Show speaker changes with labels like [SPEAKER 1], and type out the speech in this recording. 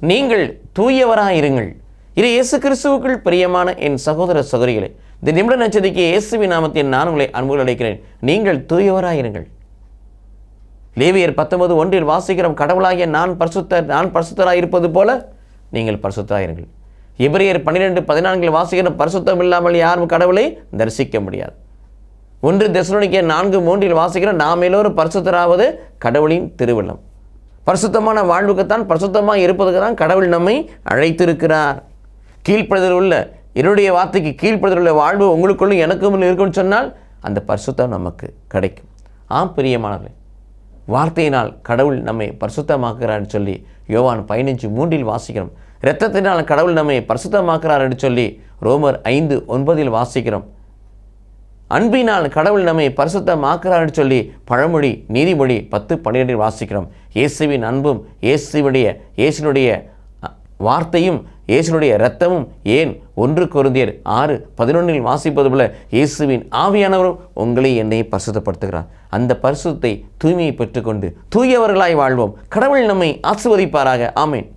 [SPEAKER 1] நீங்கள் தூயவராயிருங்கள். இது இயேசு கிறிஸ்துவுக்குள் பிரியமான என் சகோதர சகோதரிகளே, இந்த நிமிட நட்சத்திரக்கு இயேசுவின் நாமத்தில் நான் உங்களை அன்புகள் அழைக்கிறேன். நீங்கள் தூயவராயிருங்கள். லேவியர் 19:1 வாசிக்கிறோம், கடவுளாகிய நான் பரிசுத்தராக இருப்பது போல நீங்கள் பரிசுத்தராயிருங்கள். எபிரேயர் 12:14 வாசிக்கிறோம், பரிசுத்தம் இல்லாமல் யாரும் கடவுளை தரிசிக்க முடியாது. 1 தெசலோனிக்கேயர் 4:3 வாசிக்கிறோம், நாம் எல்லோரும் பரிசுத்தராவது கடவுளின் திருவிழம். பரிசுத்தமான வாழ்வுக்குத்தான், பரிசுத்தமாக இருப்பதுக்கு தான் கடவுள் நம்மை அழைத்திருக்கிறார். கீழ்ப்படுதல் உள்ள என்னுடைய வார்த்தைக்கு கீழ்ப்படுதல் உள்ள வாழ்வு உங்களுக்குள்ளும் எனக்கும் இருக்குன்னு சொன்னால் அந்த பரிசுத்தம் நமக்கு கிடைக்கும். ஆம் பிரியமானவர்களே, வார்த்தையினால் கடவுள் நம்மை பரிசுத்தமாக்குறார் என்று சொல்லி யோவான் 15:3 வாசிக்கிறோம். இரத்தத்தினால் கடவுள் நம்மை பரிசுத்தமாக்குறார் என்று சொல்லி ரோமர் 5:9 வாசிக்கிறோம். அன்பினால் கடவுள் நம்மை பரிசுத்தமாக்குறார் என்று சொல்லி பழமொழி நீதிமொழி 10:12 வாசிக்கிறோம். இயேசுவின் அன்பும் இயேசுனுடைய வார்த்தையும் இயேசுனுடைய இரத்தமும், ஏன் 1 கொரிந்தியர் 6:11 வாசிப்பது போல இயேசுவின் ஆவியானவரும் உங்களை என்னை பரிசுத்தப்படுத்துகிறார். அந்த பரிசுத்தை தூய்மையை பெற்றுக்கொண்டு தூயவர்களாய் வாழ்வோம். கடவுள் நம்மை ஆசீர்வதிப்பாராக. ஆமென்.